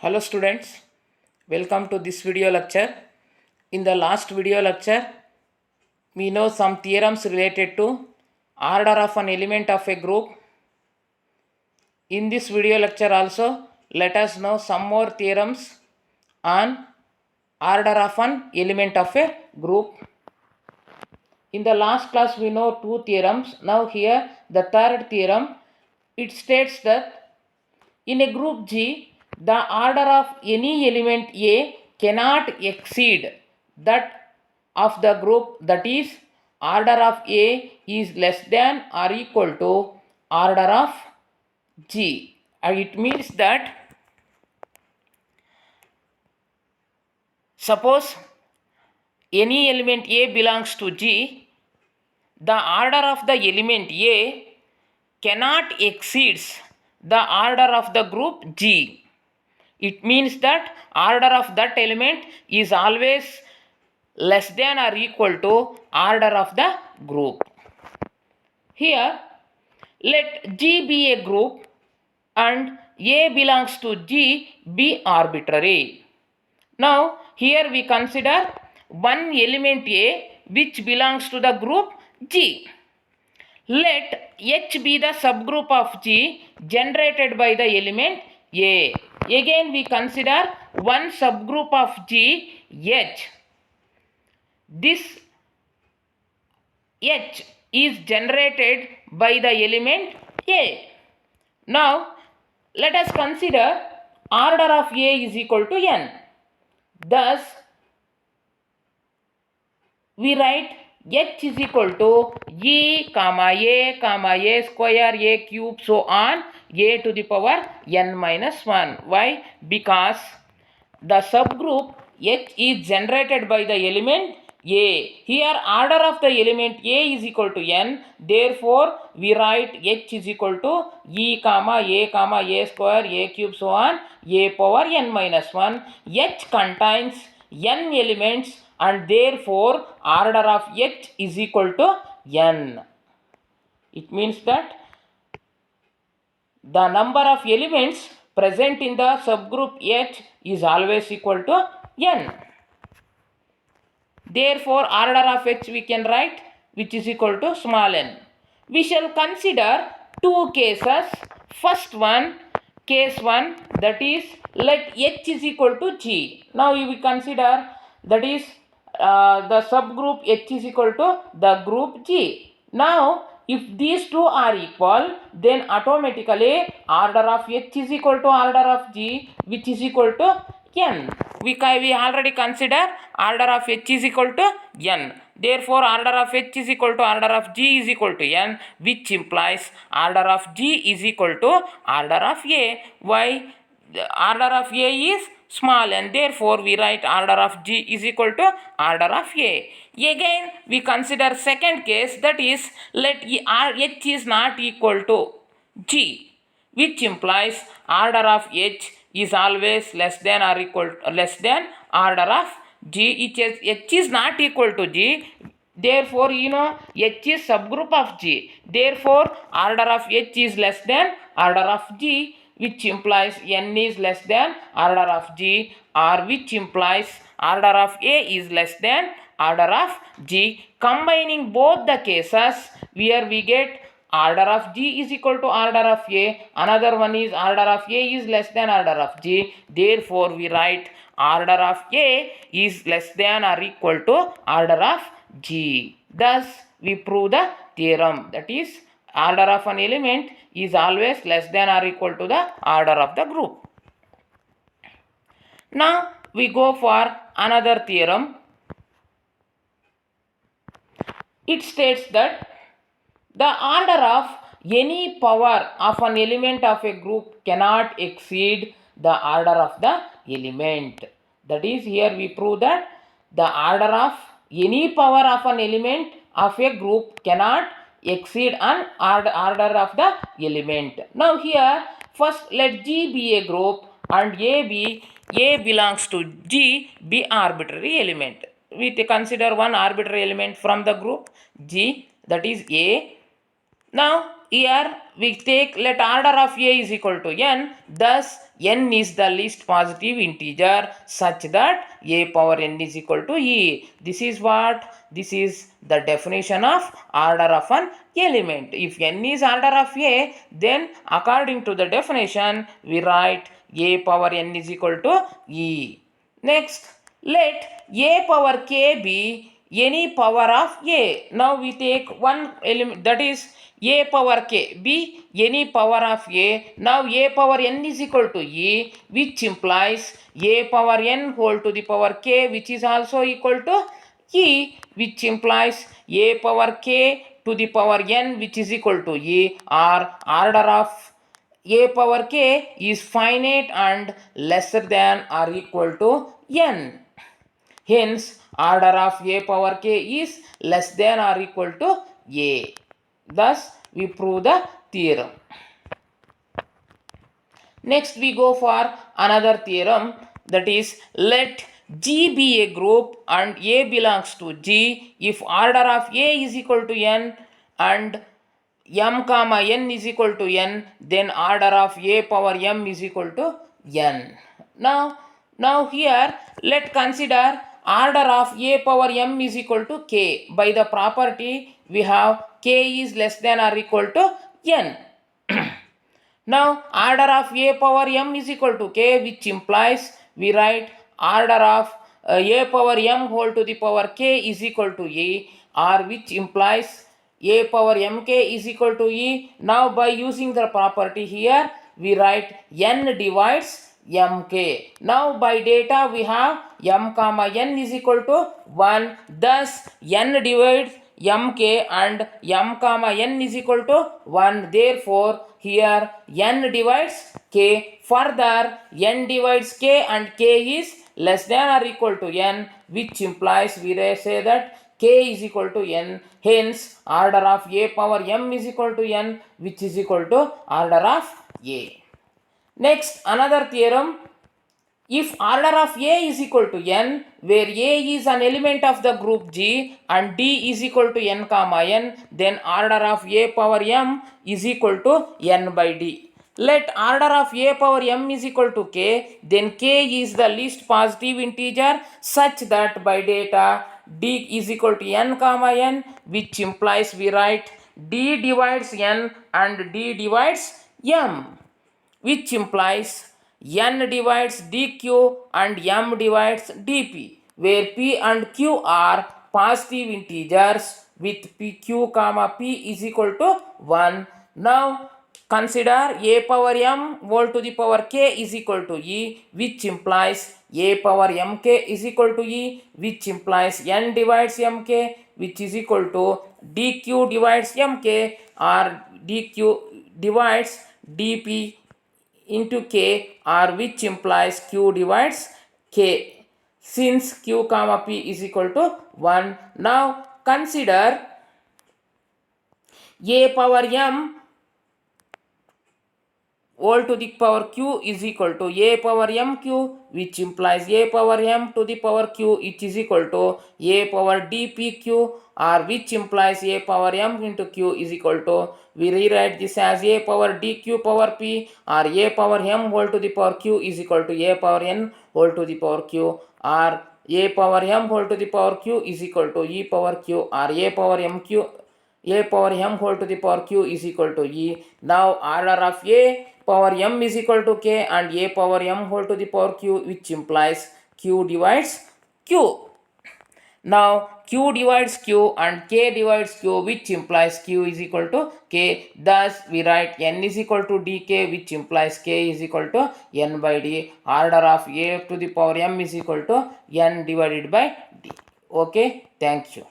Hello students, welcome to this video lecture. In the last video lecture, we know some theorems related to order of an element of a group. In this video lecture also, let us know some more theorems on order of an element of a group. In the last class, we know two theorems. Now here, the third theorem, it states that in a group G, the order of any element A cannot exceed that of the group, that is, order of A is less than or equal to order of G. It means that suppose any element A belongs to G, the order of the element A cannot exceeds the order of the group G. It means that order of that element is always less than or equal to order of the group. Here, let G be a group and A belongs to G be arbitrary. Now, here we consider one element A which belongs to the group G. Let H be the subgroup of G generated by the element A. Again we consider one subgroup of G, H. This H is generated by the element A. Now let us consider order of A is equal to n. Thus we write H is equal to E, A square, A cube, so on, A to the power n minus 1. Why? Because the subgroup H is generated by the element A. Here order of the element A is equal to n. Therefore, we write H is equal to E, A square, A cube, so on, A power n minus 1. H contains n elements and therefore order of H is equal to n. It means that the number of elements present in the subgroup H is always equal to n. Therefore order of H we can write which is equal to small n. We shall consider two cases. First one, case 1, that is let H is equal to G. Now we consider that is the subgroup H is equal to the group G. Now if these two are equal, then automatically order of H is equal to order of G, which is equal to n. We already consider order of H is equal to n. Therefore order of H is equal to order of G is equal to n, which implies order of G is equal to order of A. Why? The order of A is small n. Therefore we write order of G is equal to order of A. Again we consider second case, that is let H is not equal to G, which implies order of H is always less than or equal less than order of G. H is not equal to G. Therefore, H is subgroup of G. Therefore, order of H is less than order of G, which implies n is less than order of G, or which implies order of A is less than order of G. Combining both the cases, where we get order of G is equal to order of A, another one is order of A is less than order of G. Therefore, we write order of A is less than or equal to order of G. Thus, we prove the theorem, that is order of an element is always less than or equal to the order of the group. Now, we go for another theorem. It states that the order of any power of an element of a group cannot exceed the order of the element. That is, here we prove that the order of any power of an element of a group cannot exceed an order of the element. Now here, first let G be a group and A belongs to G be arbitrary element. We consider one arbitrary element from the group G, that is A. Now here we take, let order of A is equal to n, thus n is the least positive integer such that A power n is equal to E. This is what? This is the definition of order of an element. If n is order of A, then according to the definition we write A power n is equal to E. Next, let A power k be any power of A. Now we take one element, that is A power k be any power of A. Now A power n is equal to E, which implies A power n whole to the power k, which is also equal to E, which implies A power k to the power n, which is equal to E, or order of A power k is finite and lesser than or equal to n. Hence, order of A power k is less than or equal to A. Thus, we prove the theorem. Next, we go for another theorem, that is, let G be a group and A belongs to G if order of A is equal to n and m comma n is equal to n, then order of A power m is equal to n. Now here let consider order of A power m is equal to k. By the property we have k is less than or equal to n. Now order of A power m is equal to k, which implies we write order of A power m whole to the power k is equal to E, or which implies A power mk is equal to E. Now by using the property here we write n divides mk. Now by data we have m comma n is equal to 1, thus n divides mk and m comma n is equal to 1. Therefore here n divides k. Further n divides k and k is less than or equal to n, which implies we say that k is equal to n. Hence order of A power m is equal to n, which is equal to order of A. Next, another theorem. If order of A is equal to n, where A is an element of the group G and D is equal to n comma n, then order of A power m is equal to n by D. Let order of A power m is equal to k, then k is the least positive integer such that by data D is equal to n comma n, which implies we write D divides n and D divides m, which implies n divides dq and m divides dp, where p and q are positive integers with q comma p is equal to 1. Now consider A power m whole to the power k is equal to E, which implies A power mk is equal to E, which implies n divides mk, which is equal to dq divides mk or dq divides dp into k, or which implies q divides k, since q comma p is equal to 1. Now consider A power m whole to the power q is equal to A power mq, which implies A power m to the power q, which is equal to A power dpq, or which implies A power m into q is equal to, we rewrite this as A power dq power p, or A power m whole to the power q is equal to A power n whole to the power q, or A power m whole to the power q is equal to E power q, or A power m whole to the power q is equal to E. Now order of A power m is equal to k and A power m whole to the power q, which implies q divides q. Now q divides q and k divides q, which implies q is equal to k. Thus we write n is equal to dk, which implies k is equal to n by d. Order of A to the power m is equal to n divided by d. Okay, thank you.